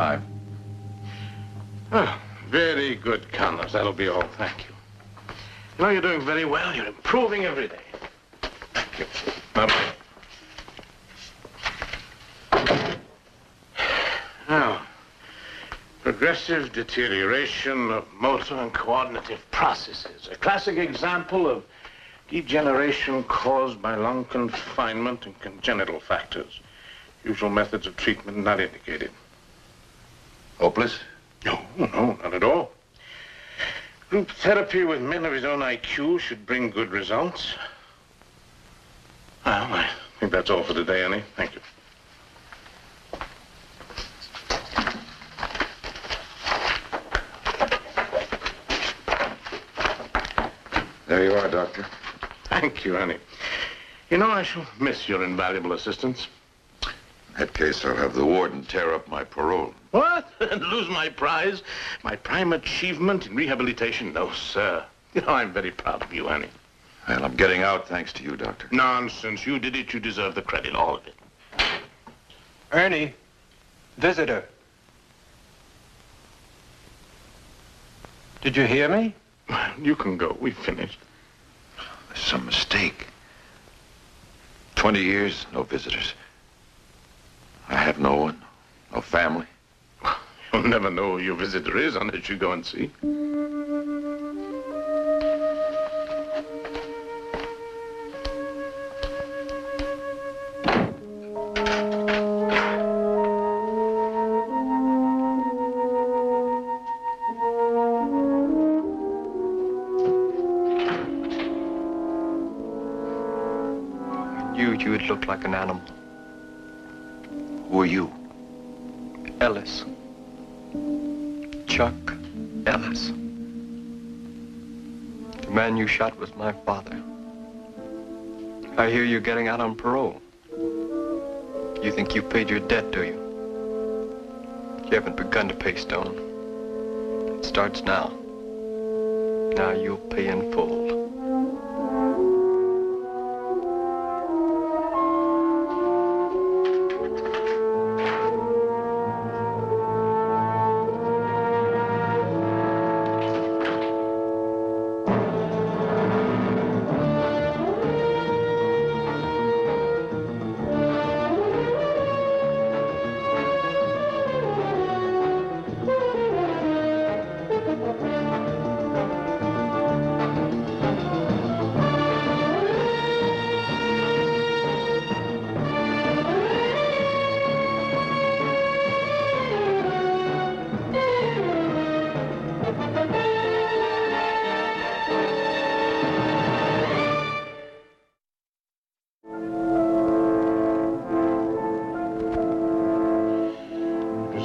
time. Oh, very good, Connors. That'll be all. Thank you. You know, you're doing very well. You're improving every day. Thank you. Bye-bye. Now, progressive deterioration of motor and coordinative processes. A classic example of degeneration caused by lung confinement and congenital factors. Usual methods of treatment not indicated. Hopeless? No, not at all. Group therapy with men of his own IQ should bring good results. Well, I think that's all for today, Annie. Thank you. There you are, Doctor. Thank you, Annie. You know, I shall miss your invaluable assistance. In that case, I'll have the warden tear up my parole. What? And lose my prize? My prime achievement in rehabilitation? No, sir. You know, I'm very proud of you, Annie. Well, I'm getting out thanks to you, Doctor. Nonsense. You did it. You deserve the credit, all of it. Ernie, visitor. Did you hear me? You can go. We've finished. There's some mistake. 20 years, no visitors. I have no one, no family. You'll never know who your visitor is unless you go and see. You would look like an animal. Who are you? Ellis. Chuck Ellis. The man you shot was my father. I hear you're getting out on parole. You think you paid your debt, do you? You haven't begun to pay, Stone. It starts now. Now you'll pay in full.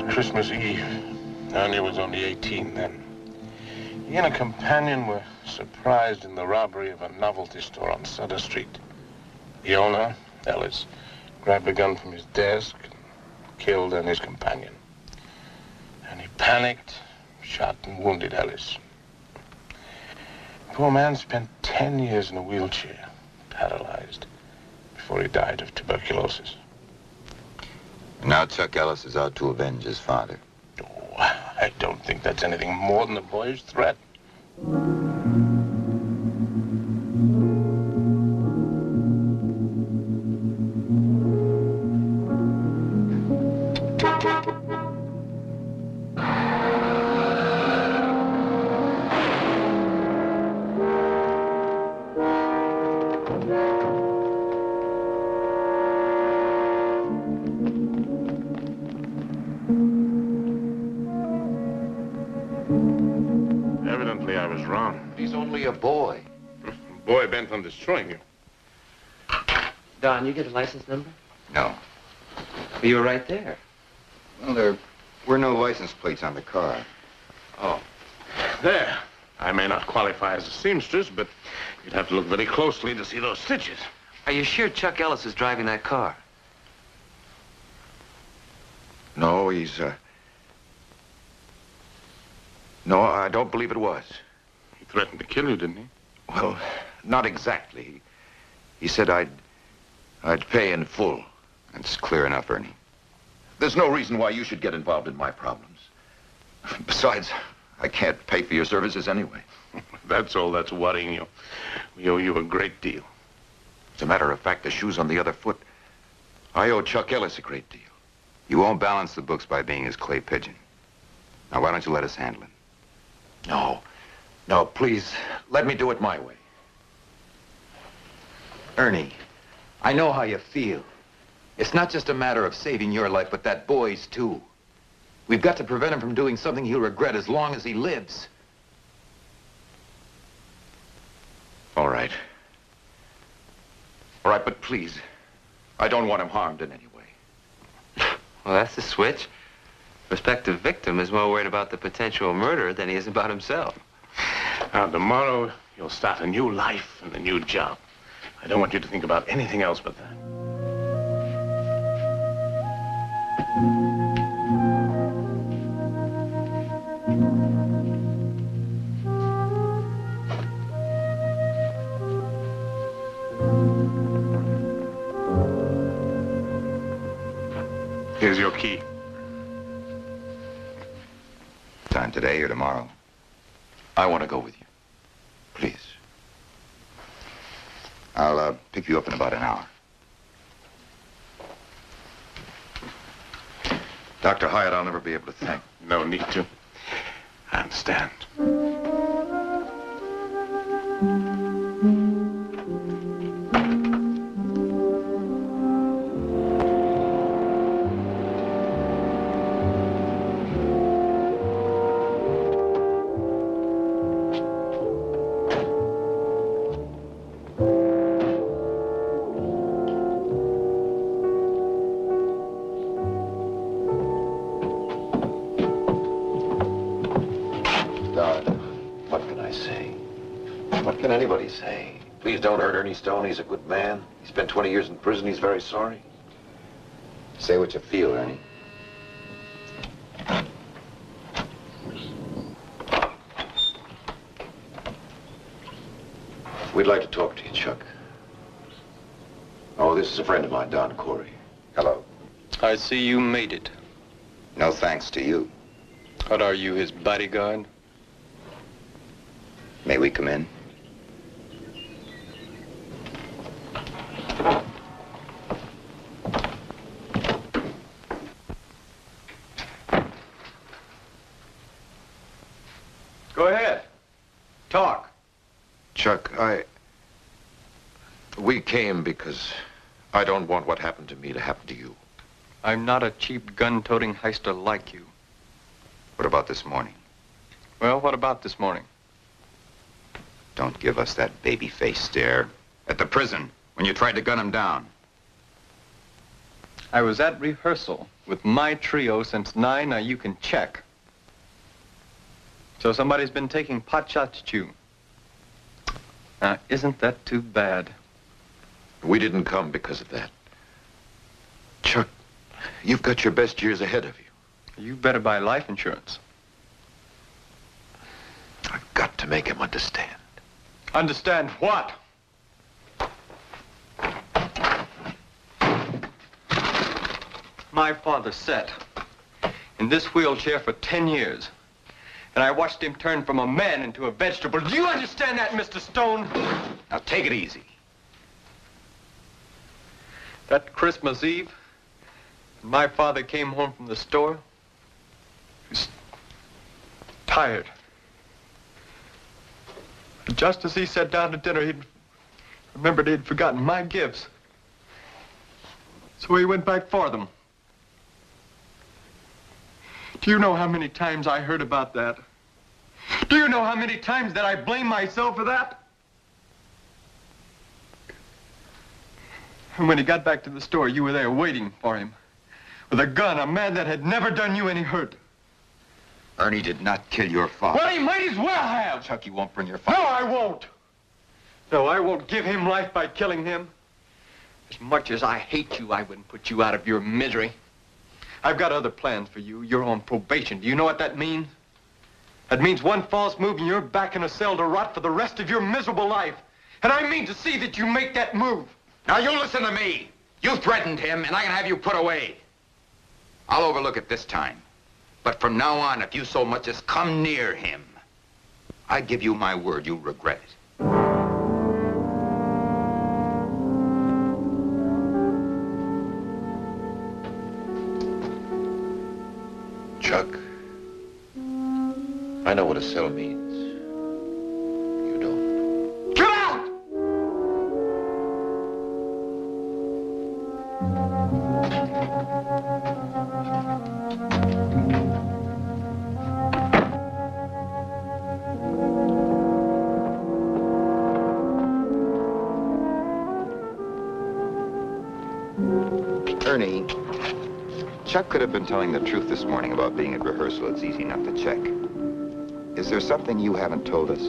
Christmas Eve. Annie was only 18 then. He and a companion were surprised in the robbery of a novelty store on Sutter Street. The owner, Ellis, grabbed a gun from his desk and killed Annie's companion. And he panicked, shot and wounded Ellis. The poor man spent 10 years in a wheelchair, paralyzed, before he died of tuberculosis. Now Chuck Ellis is out to avenge his father. Oh, I don't think that's anything more than a boyish threat. Evidently, I was wrong. He's only a boy. A boy bent on destroying you. Don, you get a license number? No. Well, you were right there. Well, there were no license plates on the car. Oh. There. I may not qualify as a seamstress, but you'd have to look very closely to see those stitches. Are you sure Chuck Ellis is driving that car? No, No, I don't believe it was. He threatened to kill you, didn't he? Well, not exactly. He said I'd pay in full. That's clear enough, Ernie. There's no reason why you should get involved in my problems. Besides, I can't pay for your services anyway. That's all that's worrying you. We owe you a great deal. As a matter of fact, the shoe's on the other foot. I owe Chuck Ellis a great deal. You won't balance the books by being his clay pigeon. Now, why don't you let us handle it? No. No, please, let me do it my way. Ernie, I know how you feel. It's not just a matter of saving your life, but that boy's too. We've got to prevent him from doing something he'll regret as long as he lives. All right. All right, but please, I don't want him harmed in any way. Well, that's the switch. Prospective victim is more worried about the potential murderer than he is about himself. Now, tomorrow, you'll start a new life and a new job. I don't want you to think about anything else but that. Here's your key. Time today or tomorrow? I want to go with you. Please. I'll pick you up in about an hour. Dr. Hyatt, I'll never be able to thank. No need to. I understand. Anybody say? Please don't hurt Ernie Stone. He's a good man. He spent 20 years in prison. He's very sorry. Say what you feel, Ernie. We'd like to talk to you, Chuck. Oh, this is a friend of mine, Don Corey. Hello. I see you made it. No thanks to you. What are you, his bodyguard? May we come in? Go ahead. Talk. Chuck, we came because I don't want what happened to me to happen to you. I'm not a cheap gun-toting heister like you. What about this morning? Well, what about this morning? Don't give us that baby-faced stare. At the prison, when you tried to gun him down. I was at rehearsal with my trio since 9. Now you can check. So somebody's been taking pot shots at you. Now, isn't that too bad? We didn't come because of that. Chuck, you've got your best years ahead of you. You better buy life insurance. I've got to make him understand. Understand what? My father sat in this wheelchair for 10 years. And I watched him turn from a man into a vegetable. Do you understand that, Mr. Stone? Now take it easy. That Christmas Eve, my father came home from the store. He was tired. And just as he sat down to dinner, he remembered he'd forgotten my gifts. So he went back for them. Do you know how many times I heard about that? Do you know how many times that I blame myself for that? And when he got back to the store, you were there waiting for him. With a gun, a man that had never done you any hurt. Ernie did not kill your father. Well, he might as well have. Chuck, you won't bring your father. No, I won't. No, I won't give him life by killing him. As much as I hate you, I wouldn't put you out of your misery. I've got other plans for you. You're on probation. Do you know what that means? That means one false move and you're back in a cell to rot for the rest of your miserable life. And I mean to see that you make that move. Now you listen to me. You threatened him, and I can have you put away. I'll overlook it this time. But from now on, if you so much as come near him, I give you my word you'll regret it. Chuck, I know what a cell means. You don't. Get out! Ernie, Chuck could have been telling the truth this morning about being at rehearsal. It's easy enough to check. Is there something you haven't told us?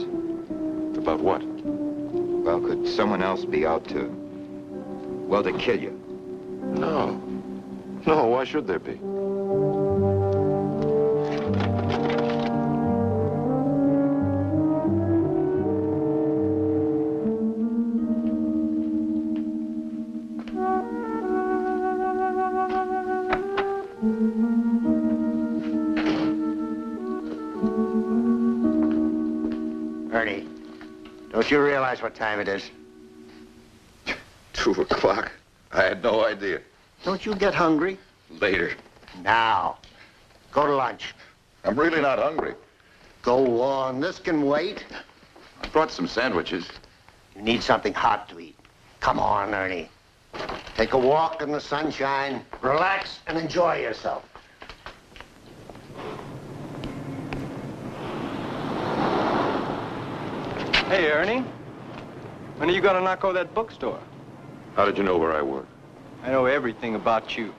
About what? Well, could someone else be out to, well, to kill you? No. No, why should there be? Ernie, don't you realize what time it is? 2 o'clock? I had no idea. Don't you get hungry? Later. Now. Go to lunch. I'm really not hungry. Go on. This can wait. I brought some sandwiches. You need something hot to eat. Come on, Ernie. Take a walk in the sunshine, relax, and enjoy yourself. Hey, Ernie. When are you gonna knock over that bookstore? How did you know where I work? I know everything about you.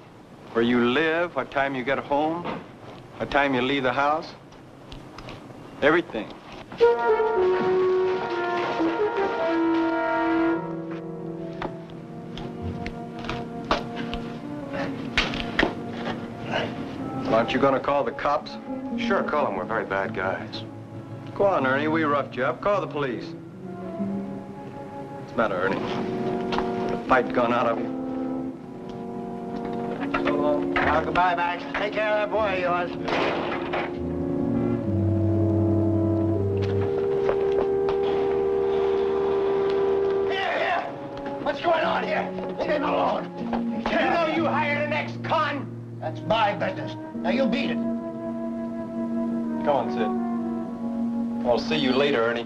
Where you live, what time you get home, what time you leave the house. Everything. Well, aren't you gonna call the cops? Sure, call them. We're very bad guys. Go on, Ernie. We roughed you up. Call the police. What's the matter, Ernie? The fight gone out of you? So long. Well, goodbye, Max. Take care of that boy of yours. Here! What's going on here? Leave him alone. Did you know you hired an ex-con? That's my business. Now you beat it. Come on, Sid. I'll see you later, Ernie.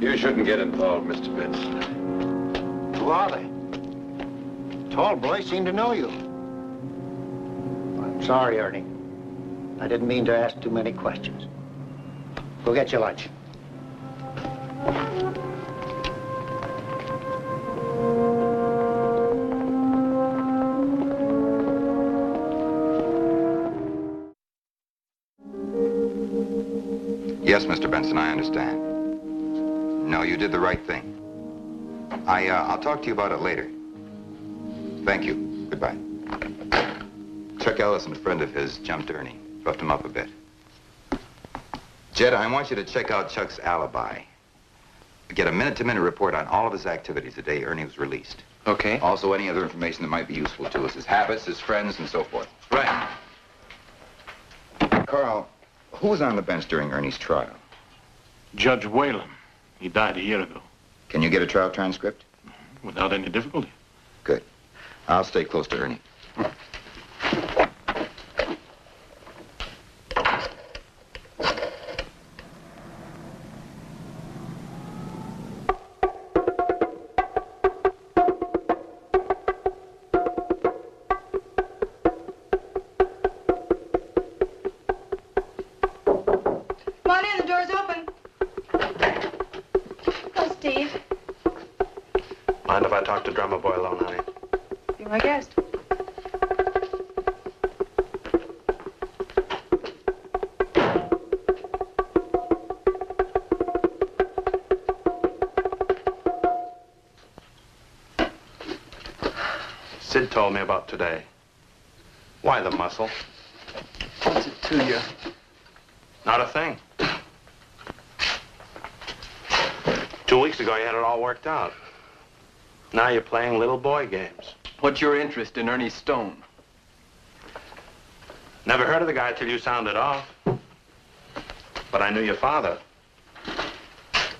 You shouldn't get involved, Mr. Benson. Who are they? Tall boys seem to know you. I'm sorry, Ernie. I didn't mean to ask too many questions. Go get your lunch. Yes, Mr. Benson, I understand. No, you did the right thing. I'll talk to you about it later. Thank you. Goodbye. Chuck Ellison, a friend of his, jumped Ernie. Roughed him up a bit. Jed, I want you to check out Chuck's alibi. Get a minute-to-minute report on all of his activities the day Ernie was released. Okay. Also, any other information that might be useful to us, his habits, his friends, and so forth. Right. Carl, who was on the bench during Ernie's trial? Judge Whalen. He died a year ago. Can you get a trial transcript? Without any difficulty. Good. I'll stay close to Ernie. Mind if I talk to Drummer Boy alone, honey? You're my guest. Sid told me about today. Why the muscle? What's it to you? Not a thing. 2 weeks ago, you had it all worked out. Now you're playing little boy games. What's your interest in Ernie Stone? Never heard of the guy till you sounded off. But I knew your father.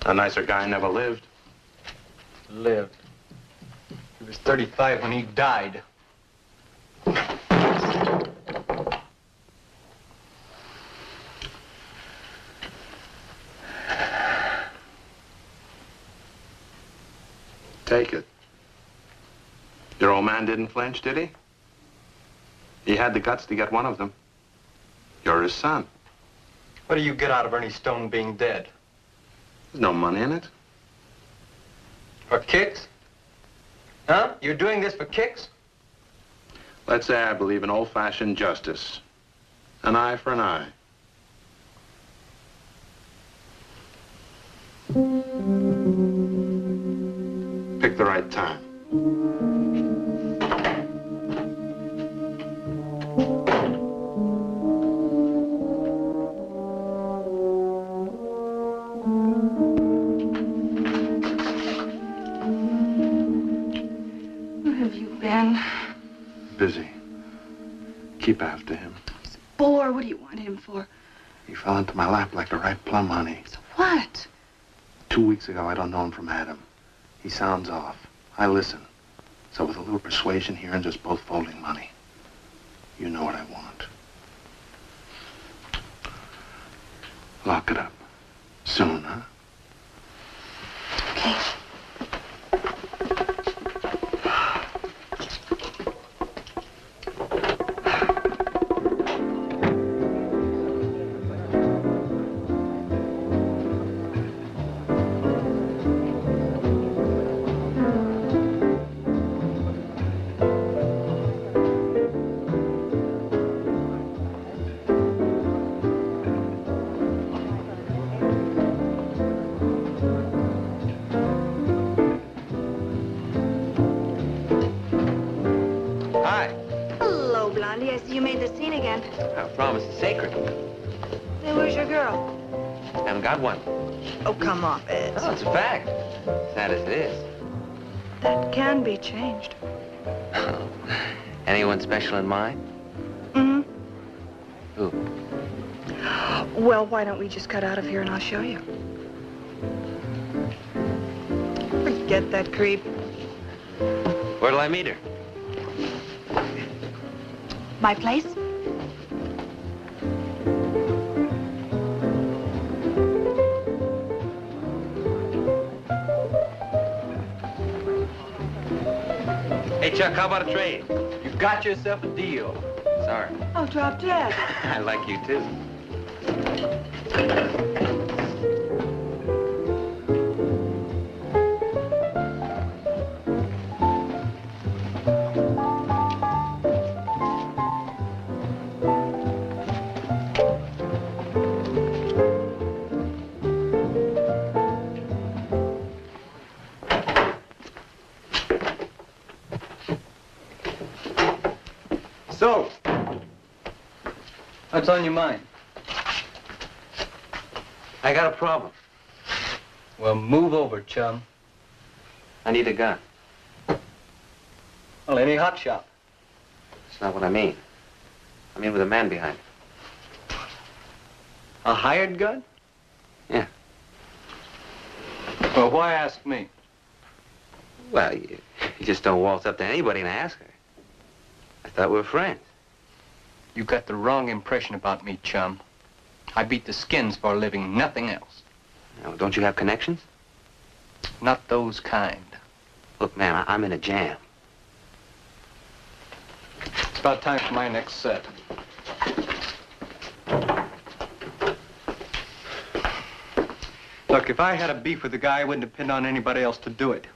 A nicer guy never lived. Lived. He was 35 when he died. Take it. Your old man didn't flinch, did he? He had the guts to get one of them. You're his son. What do you get out of Ernie Stone being dead? There's no money in it. For kicks? Huh? You're doing this for kicks? Let's say I believe in old-fashioned justice. An eye for an eye. Pick the right time. Where have you been? Busy. Keep after him. He's a bore. What do you want him for? He fell into my lap like the ripe plum, honey. So what? 2 weeks ago, I don't know him from Adam. He sounds off. I listen. So with a little persuasion here and just both folding money, you know what I want. Lock it up. Soon, huh? Okay. One. Oh, come on, Ed. Oh, it's a fact. Sad as it is. That can be changed. Anyone special in mind? Mm-hmm. Who? Well, why don't we just cut out of here and I'll show you. Forget that creep. Where'll I meet her? My place? Hey, Chuck, how about a trade? You got yourself a deal. Sorry. Oh, drop dead. I like you, too. So, what's on your mind? I got a problem. Well, move over, chum. I need a gun. Well, any hot shop. That's not what I mean. I mean with a man behind it. A hired gun? Yeah. Well, why ask me? Well, you just don't waltz up to anybody and ask her. I thought we were friends. You got the wrong impression about me, chum. I beat the skins for a living, nothing else. Now, don't you have connections? Not those kind. Look, man, I'm in a jam. It's about time for my next set. Look, if I had a beef with the guy, I wouldn't depend on anybody else to do it.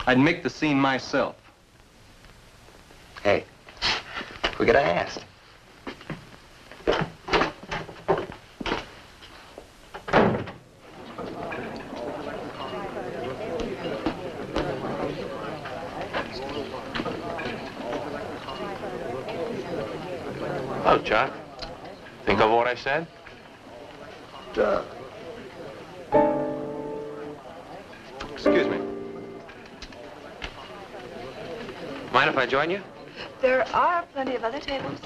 I'd make the scene myself. Hey, we gotta ask. Oh, Chuck. Think of what I said? Excuse me. Mind if I join you? There are plenty of other tables.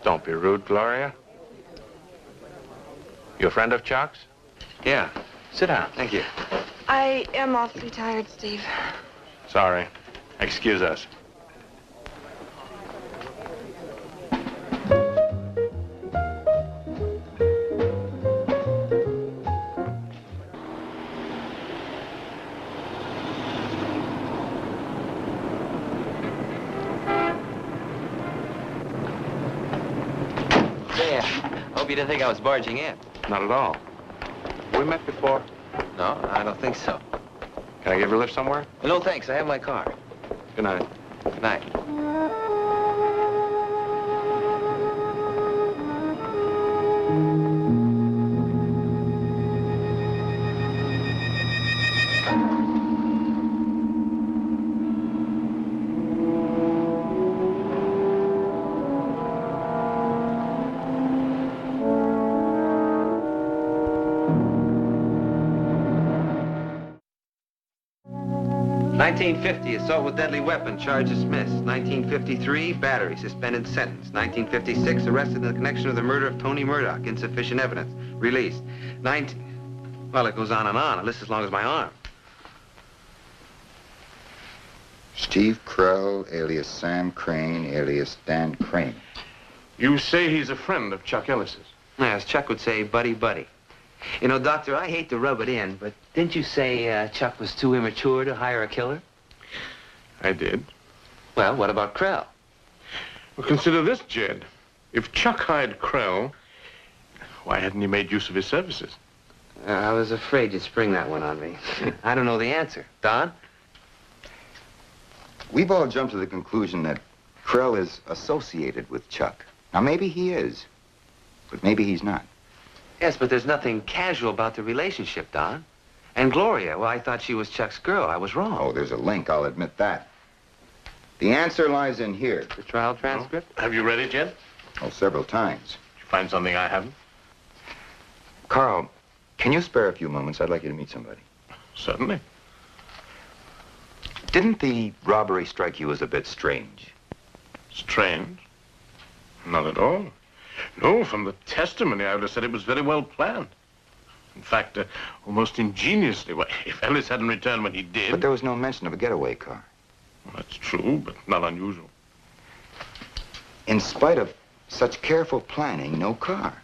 Don't be rude, Gloria. You a friend of Chuck's? Yeah. Sit down. Thank you. I am awfully tired, Steve. Sorry. Excuse us. Say, hope you didn't think I was barging in. Not at all. We met before. No, I don't think so. Can I give you a lift somewhere? No, thanks. I have my car. Good night. Good night. $1950, assault with deadly weapon, charge dismissed. 1953, battery, suspended sentence. 1956, arrested in the connection of the murder of Tony Murdoch, insufficient evidence, released. Well, it goes on, a list as long as my arm. Steve Krell, alias Sam Crane, alias Dan Crane. You say he's a friend of Chuck Ellis's. As Chuck would say, buddy. You know, Doctor, I hate to rub it in, but didn't you say Chuck was too immature to hire a killer? I did. Well, what about Krell? Well, consider this, Jed. If Chuck hired Krell, why hadn't he made use of his services? I was afraid you'd spring that one on me. I don't know the answer. Don? We've all jumped to the conclusion that Krell is associated with Chuck. Now, maybe he is, but maybe he's not. Yes, but there's nothing casual about the relationship, Don. And Gloria, well, I thought she was Chuck's girl. I was wrong. Oh, there's a link, I'll admit that. The answer lies in here. The trial transcript? Oh. Have you read it, Jed? Oh, several times. Did you find something I haven't? Carl, can you spare a few moments? I'd like you to meet somebody. Certainly. Didn't the robbery strike you as a bit strange? Strange? Not at all. No, from the testimony, I would have said it was very well planned. In fact, almost ingeniously. Well, if Ellis hadn't returned when he did... But there was no mention of a getaway car. Well, that's true, but not unusual. In spite of such careful planning, no car.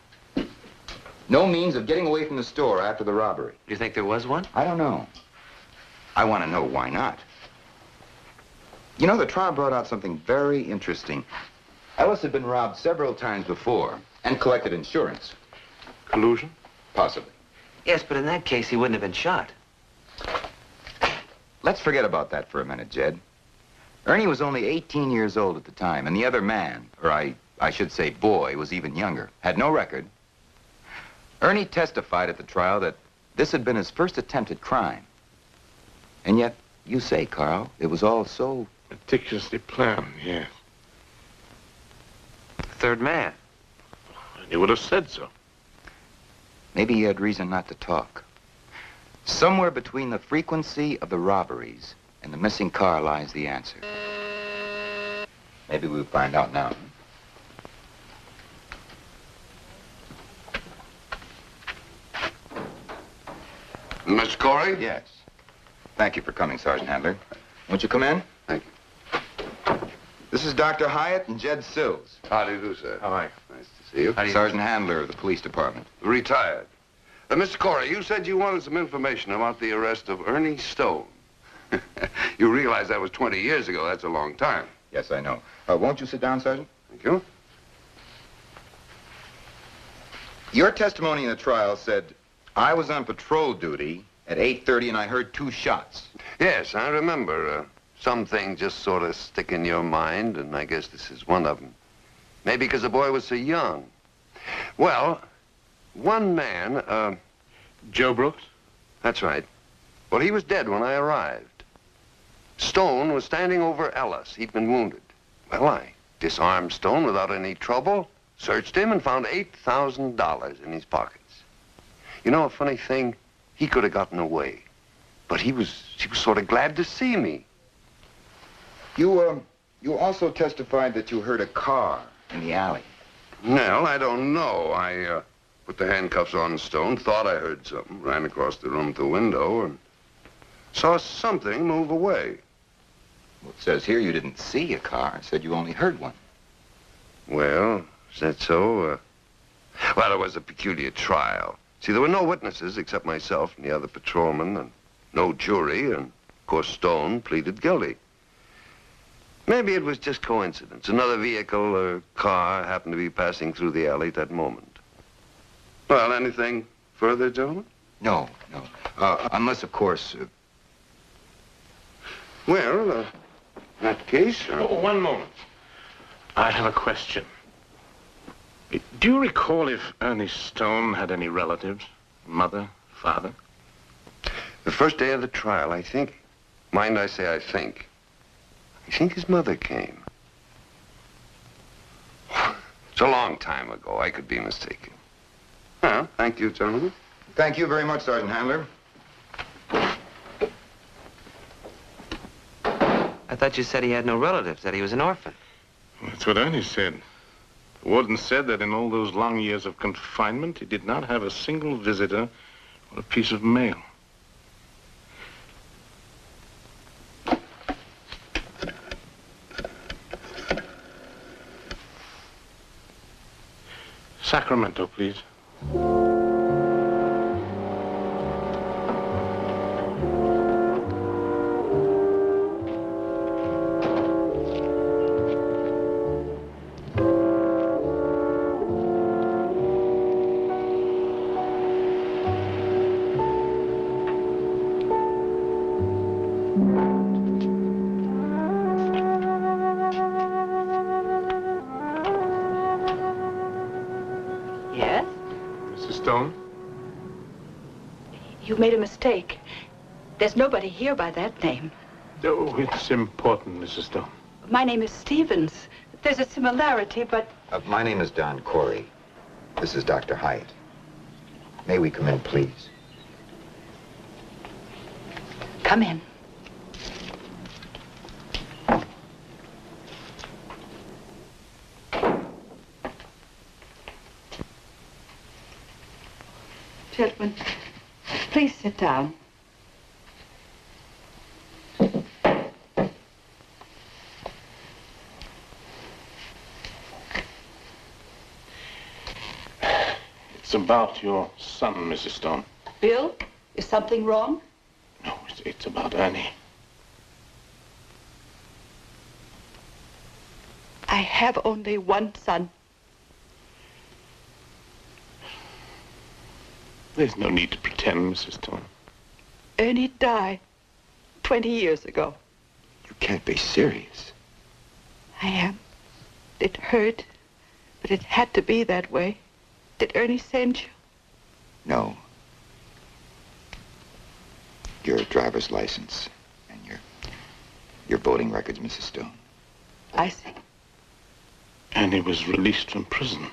No means of getting away from the store after the robbery. Do you think there was one? I don't know. I want to know why not. You know, the trial brought out something very interesting. Ellis had been robbed several times before and collected insurance. Collusion? Possibly. Yes, but in that case, he wouldn't have been shot. Let's forget about that for a minute, Jed. Ernie was only 18 years old at the time, and the other man, or I should say boy, was even younger, had no record. Ernie testified at the trial that this had been his first attempt at crime. And yet, you say, Carl, it was all so... meticulously planned, yes. The third man. And he would have said so. Maybe he had reason not to talk. Somewhere between the frequency of the robberies and the missing car lies the answer. Maybe we'll find out now. Mr. Corey? Yes. Thank you for coming, Sergeant Handler. Won't you come in? Thank you. This is Dr. Hyatt and Jed Sills. How do you do, sir? How are you? Nice to see you. Sergeant Handler of the police department. Retired. Mr. Corey, you said you wanted some information about the arrest of Ernie Stone. You realize that was 20 years ago. That's a long time. Yes, I know. Won't you sit down, Sergeant? Thank you. Your testimony in the trial said, I was on patrol duty at 8:30 and I heard 2 shots. Yes, I remember. Some things just sort of stick in your mind, and I guess this is one of them. Maybe because the boy was so young. Well, one man, Joe Brooks? That's right. Well, he was dead when I arrived. Stone was standing over Ellis. He'd been wounded. Well, I disarmed Stone without any trouble, searched him, and found $8,000 in his pockets. You know, a funny thing, he could have gotten away. But he was sort of glad to see me. You also testified that you heard a car in the alley. Well, I don't know. I put the handcuffs on Stone, thought I heard something, ran across the room to the window, and saw something move away. Well, it says here you didn't see a car. It said you only heard one. Well, is that so? Well, it was a peculiar trial. See, there were no witnesses except myself and the other patrolman, and no jury, and, of course, Stone pleaded guilty. Maybe it was just coincidence. Another vehicle or car happened to be passing through the alley at that moment. Well, anything further, gentlemen? No. Unless, of course... Well, in that case... Oh, one moment. I have a question. Do you recall if Ernie Stone had any relatives? Mother, father? The first day of the trial, I think... Mind I say I think. I think his mother came. It's a long time ago. I could be mistaken. Well, thank you, gentlemen. Thank you very much, Sergeant Handler. I thought you said he had no relatives, that he was an orphan. That's what Ernie said. The warden said that in all those long years of confinement, he did not have a single visitor or a piece of mail. Sacramento, please. Yes? Mrs. Stone? You made a mistake. There's nobody here by that name. Oh, it's important, Mrs. Stone. My name is Stevens. There's a similarity, but... My name is Don Corey. This is Dr. Hyatt. May we come in, please? Come in. Gentlemen, please sit down. It's about your son, Mrs. Stone. Bill, is something wrong? No, it's about Ernie. I have only one son. There's no need to pretend, Mrs. Stone. Ernie died 20 years ago. You can't be serious. I am. It hurt, but it had to be that way. Did Ernie send you? No. Your driver's license and your voting records, Mrs. Stone. I see. Ernie was released from prison.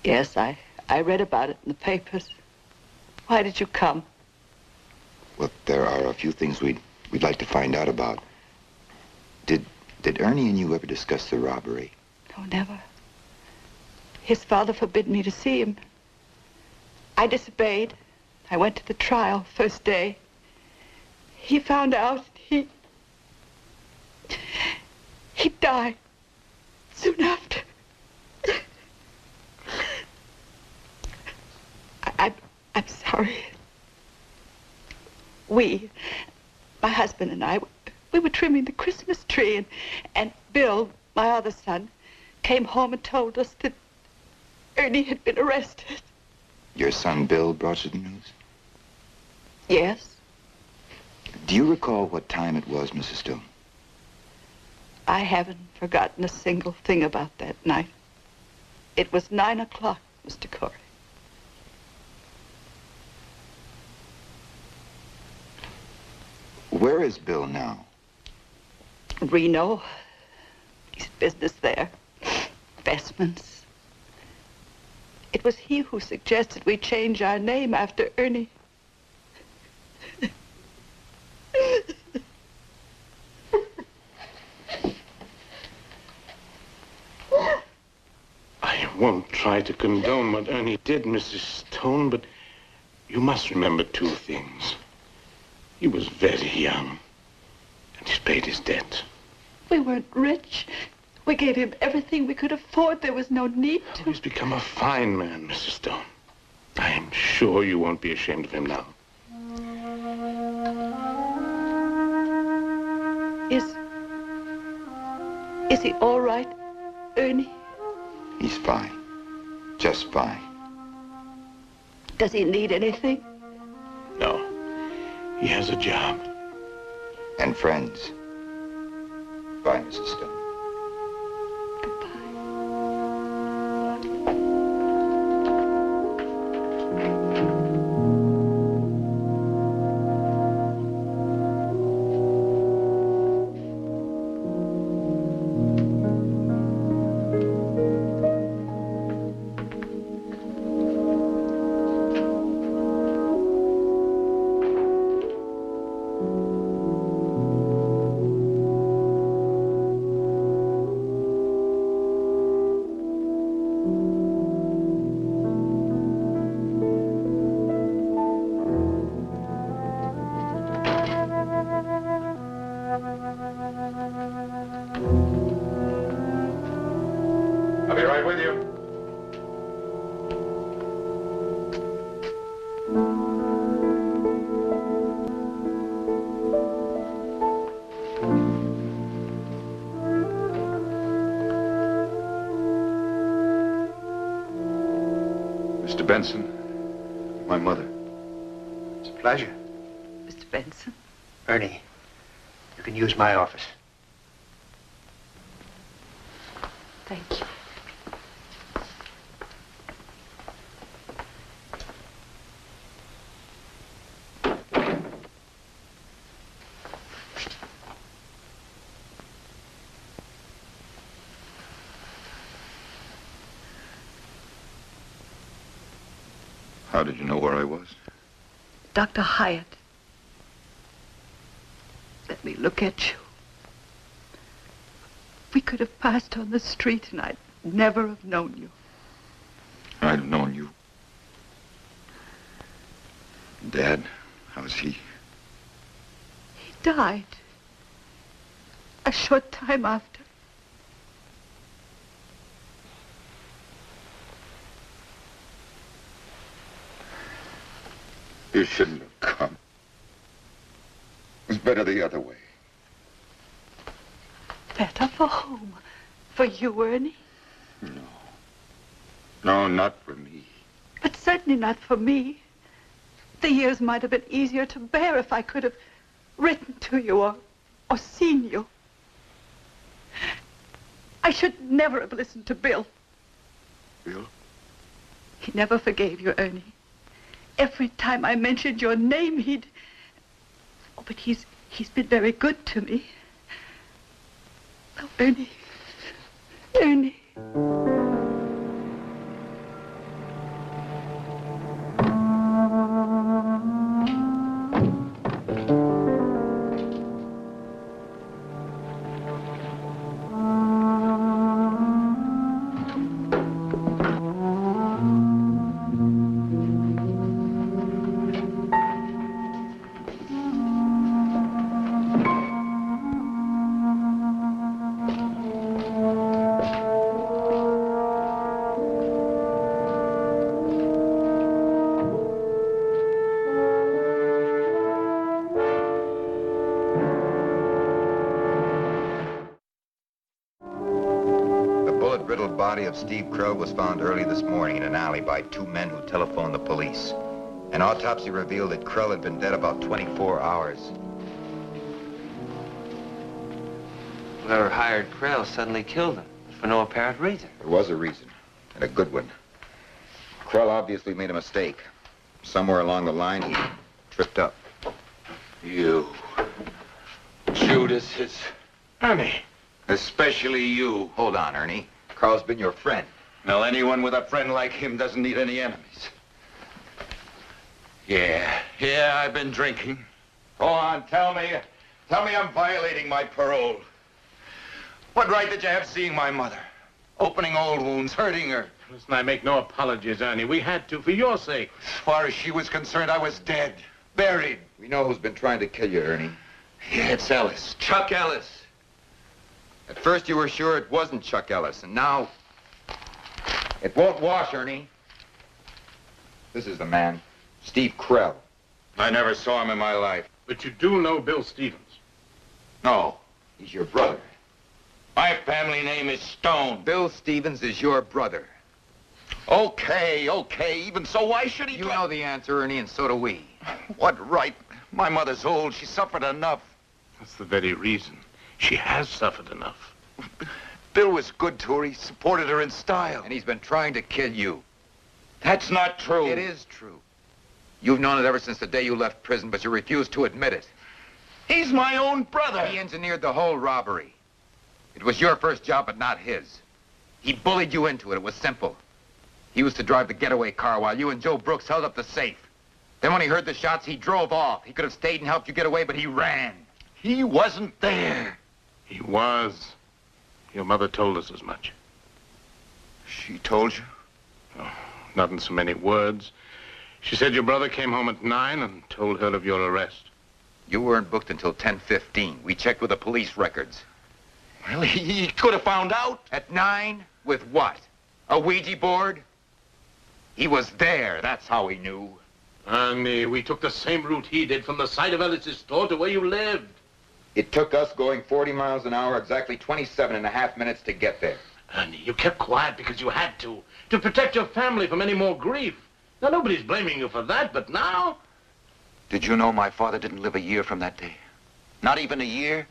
Yes, I read about it in the papers. Why did you come? Well, there are a few things we'd like to find out about. Did Ernie and you ever discuss the robbery? No, never. His father forbid me to see him. I disobeyed. I went to the trial first day. He found out. He died soon after. I'm sorry. My husband and I, we were trimming the Christmas tree, and Bill, my other son, came home and told us that Ernie had been arrested. Your son Bill brought you the news? Yes. Do you recall what time it was, Mrs. Stone? I haven't forgotten a single thing about that night. It was 9 o'clock, Mr. Corey. Where is Bill now? Reno. He's business there. Investments. It was he who suggested we change our name after Ernie. won't try to condone what Ernie did, Mrs. Stone, but you must remember two things. He was very young, and he's paid his debt. We weren't rich. We gave him everything we could afford. There was no need to. He's become a fine man, Mrs. Stone. I am sure you won't be ashamed of him now. Is he all right, Ernie? He's fine. Just fine. Does he need anything? No. He has a job. And friends. Bye, Mrs. Stone. I'll be right with you. Mr. Benson, my mother. It's a pleasure. Mr. Benson? Ernie, you can use my office. Thank you. How did you know where I was? Dr. Hyatt. Let me look at you. We could have passed on the street and I'd never have known you. I'd have known you. Dad, how's he? He died. A short time after. You shouldn't have come. It was better the other way. Better for whom? For you, Ernie? No. No, not for me. But certainly not for me. The years might have been easier to bear if I could have written to you or seen you. I should never have listened to Bill. Bill? He never forgave you, Ernie. Every time I mentioned your name, he'd... Oh, but he's been very good to me. Oh, Ernie. Ernie. Body of Steve Krull was found early this morning in an alley by two men who telephoned the police. An autopsy revealed that Krull had been dead about 24 hours. Whoever hired Krull suddenly killed him for no apparent reason. There was a reason, and a good one. Krull obviously made a mistake. Somewhere along the line, he tripped up. You. Judases. Ernie. Especially you. Hold on, Ernie. Carl's been your friend. Well, anyone with a friend like him doesn't need any enemies. Yeah, I've been drinking. Go on, tell me I'm violating my parole. What right did you have seeing my mother? Opening old wounds, hurting her, Listen, I make no apologies, Ernie. We had to, for your sake. As far as she was concerned, I was dead. Buried. We know who's been trying to kill you, Ernie. Yeah, it's Ellis. Chuck Ellis. At first you were sure it wasn't Chuck Ellis, and now... It won't wash, Ernie. This is the man, Steve Krell. I never saw him in my life. But you do know Bill Stevens. No. He's your brother. My family name is Stone. Bill Stevens is your brother. Okay. Even so, why should he... You know the answer, Ernie, and so do we. What right? My mother's old. She suffered enough. That's the very reason. She has suffered enough. Bill was good to her. He supported her in style. And he's been trying to kill you. That's not true. It is true. You've known it ever since the day you left prison, but you refuse to admit it. He's my own brother. He engineered the whole robbery. It was your first job, but not his. He bullied you into it. It was simple. He was to drive the getaway car while you and Joe Brooks held up the safe. Then when he heard the shots, he drove off. He could have stayed and helped you get away, but he ran. He wasn't there. He was. Your mother told us as much. She told you? Oh, not in so many words. She said your brother came home at 9 and told her of your arrest. You weren't booked until 10:15. We checked with the police records. Well, he could have found out. At 9? With what? A Ouija board? He was there. That's how he knew. Ernie, we took the same route he did from the site of Ellis's store to where you lived. It took us going 40 miles an hour, exactly 27.5 minutes to get there. Ernie, you kept quiet because you had to protect your family from any more grief. Now, nobody's blaming you for that, but now... Did you know my father didn't live a year from that day? Not even a year?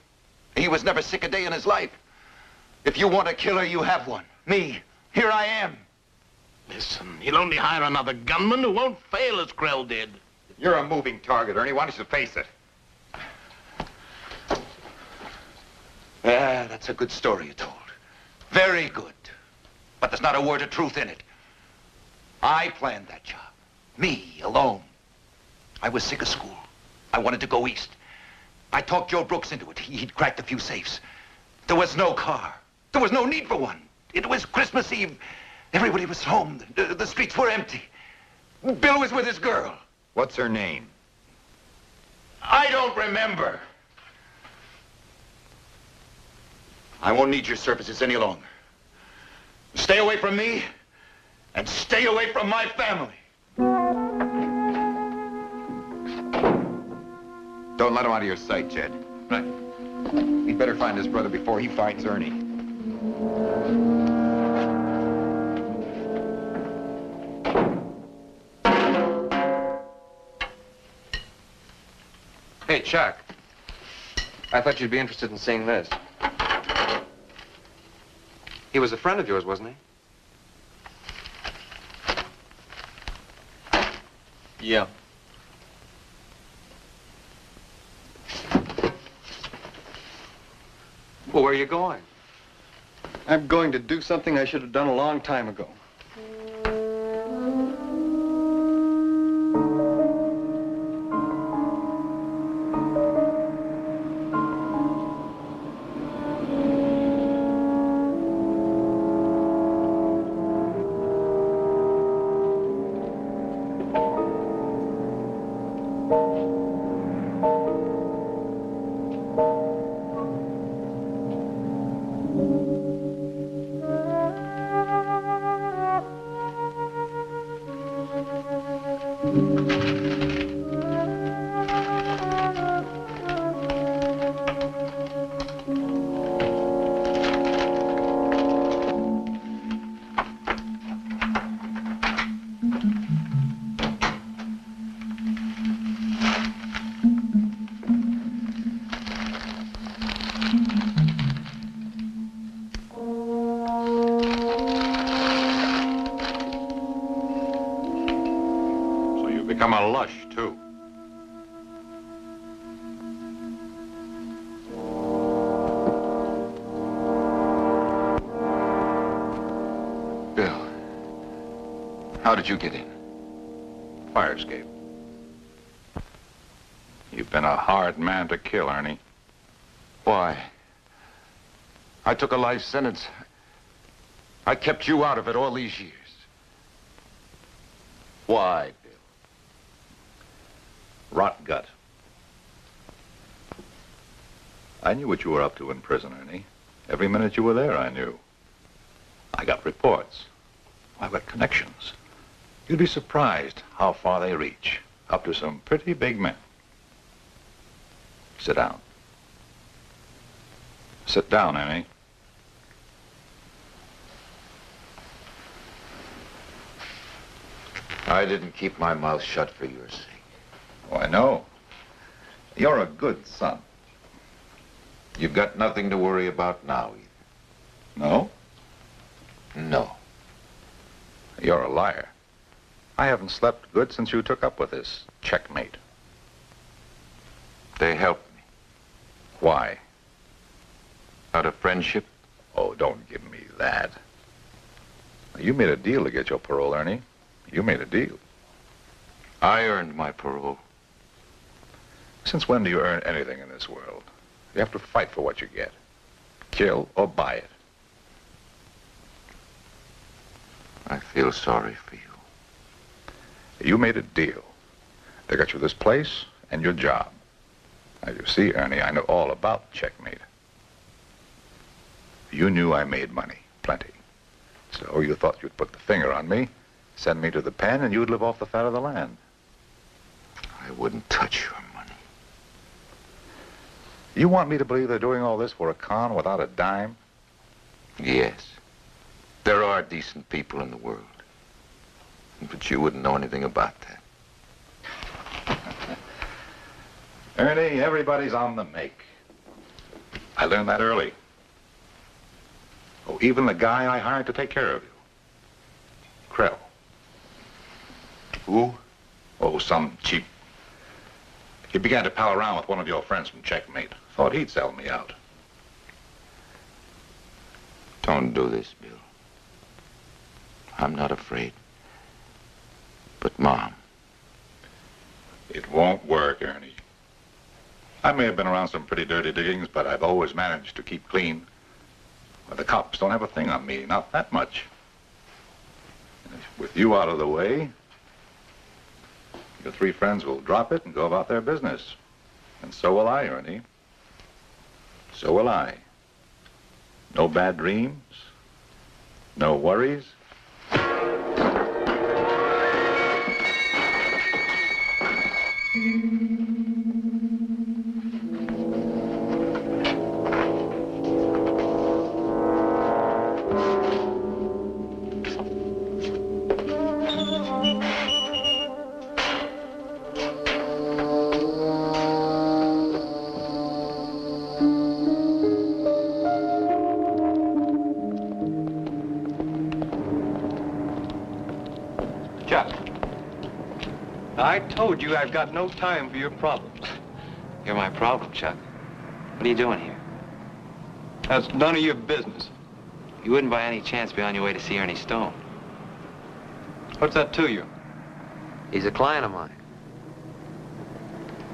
He was never sick a day in his life. If you want a killer, you have one. Me. Here I am. Listen, he'll only hire another gunman who won't fail as Krell did. You're a moving target, Ernie. Why don't you face it? Yeah, that's a good story you told. Very good. But there's not a word of truth in it. I planned that job. Me, alone. I was sick of school. I wanted to go east. I talked Joe Brooks into it. He'd cracked a few safes. There was no car. There was no need for one. It was Christmas Eve. Everybody was home. The streets were empty. Bill was with his girl. What's her name? I don't remember. I won't need your services any longer. Stay away from me, and stay away from my family. Don't let him out of your sight, Jed. Right. He'd better find his brother before he finds Ernie. Hey, Chuck. I thought you'd be interested in seeing this. He was a friend of yours, wasn't he? Yeah. Well, where are you going? I'm going to do something I should have done a long time ago. Become a lush, too. Bill, how did you get in? Fire escape. You've been a hard man to kill, Ernie. Why? I took a life sentence. I kept you out of it all these years. Why, Bill? Rot gut. I knew what you were up to in prison, Ernie. Every minute you were there, I knew. I got reports. I've got connections. You'd be surprised how far they reach. Up to some pretty big men. Sit down. Sit down, Ernie. I didn't keep my mouth shut for your sake. Oh, I know. You're a good son. You've got nothing to worry about now, either. No? No. You're a liar. I haven't slept good since you took up with this Checkmate. They helped me. Why? Out of friendship. Oh, don't give me that. You made a deal to get your parole, Ernie. You made a deal. I earned my parole. Since when do you earn anything in this world? You have to fight for what you get. Kill or buy it. I feel sorry for you. You made a deal. They got you this place and your job. Now, you see, Ernie, I know all about Checkmate. You knew I made money, plenty. So you thought you'd put the finger on me, send me to the pen, and you'd live off the fat of the land. I wouldn't touch your money. You want me to believe they're doing all this for a con without a dime? Yes. There are decent people in the world. But you wouldn't know anything about that. Ernie, everybody's on the make. I learned that early. Oh, even the guy I hired to take care of you. Krell. Who? Oh, some cheap. He began to pal around with one of your friends from Checkmate. Thought he'd sell me out. Don't do this, Bill. I'm not afraid. But Mom. It won't work, Ernie. I may have been around some pretty dirty diggings, but I've always managed to keep clean. Well, the cops don't have a thing on me, not that much. With you out of the way, your three friends will drop it and go about their business. And so will I, Ernie. So will I. No bad dreams, no worries. Chuck, I told you I've got no time for your problems. You're my problem, Chuck. What are you doing here? That's none of your business. You wouldn't by any chance be on your way to see Ernie Stone. What's that to you? He's a client of mine.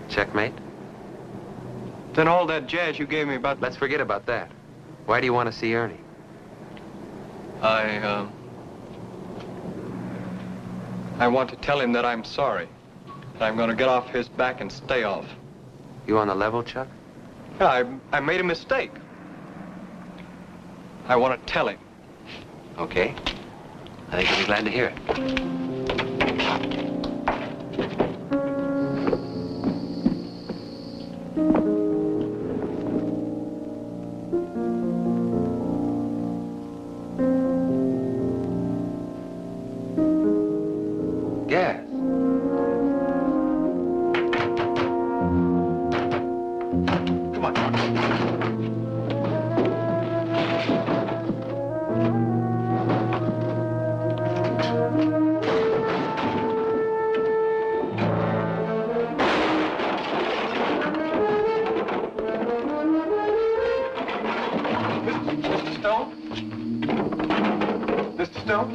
Checkmate? Then all that jazz you gave me about... Let's forget about that. Why do you want to see Ernie? I want to tell him that I'm sorry. That I'm going to get off his back and stay off. You on the level, Chuck? Yeah, I made a mistake. I want to tell him. Okay. I think he'll be glad to hear it. Gas. Come on, Mark. Mr. Stone? Mr. Stone?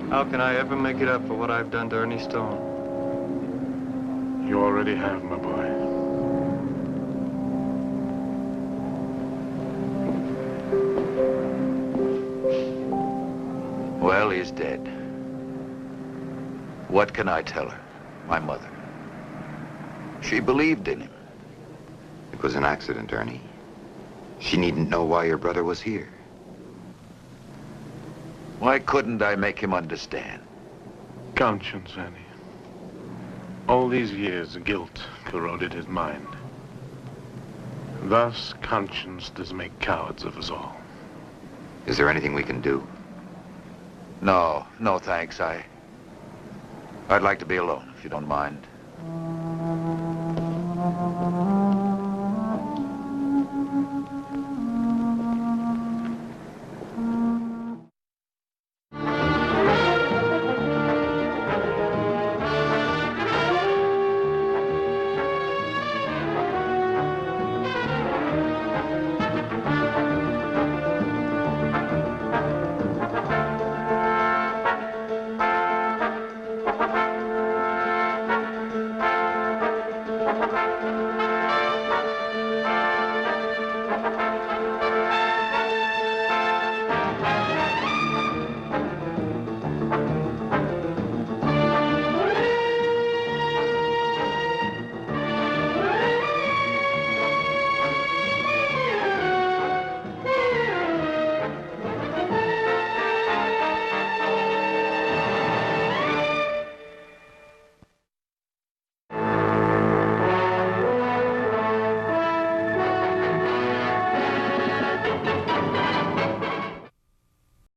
How can I ever make it up for what I've done to Ernie Stone? You already have, my boy. Well, he's dead. What can I tell her? My mother. She believed in him. It was an accident, Ernie. She needn't know why your brother was here. Why couldn't I make him understand? Conscience, Annie. All these years, guilt corroded his mind. Thus, conscience does make cowards of us all. Is there anything we can do? No, no thanks. I'd like to be alone, if you don't mind.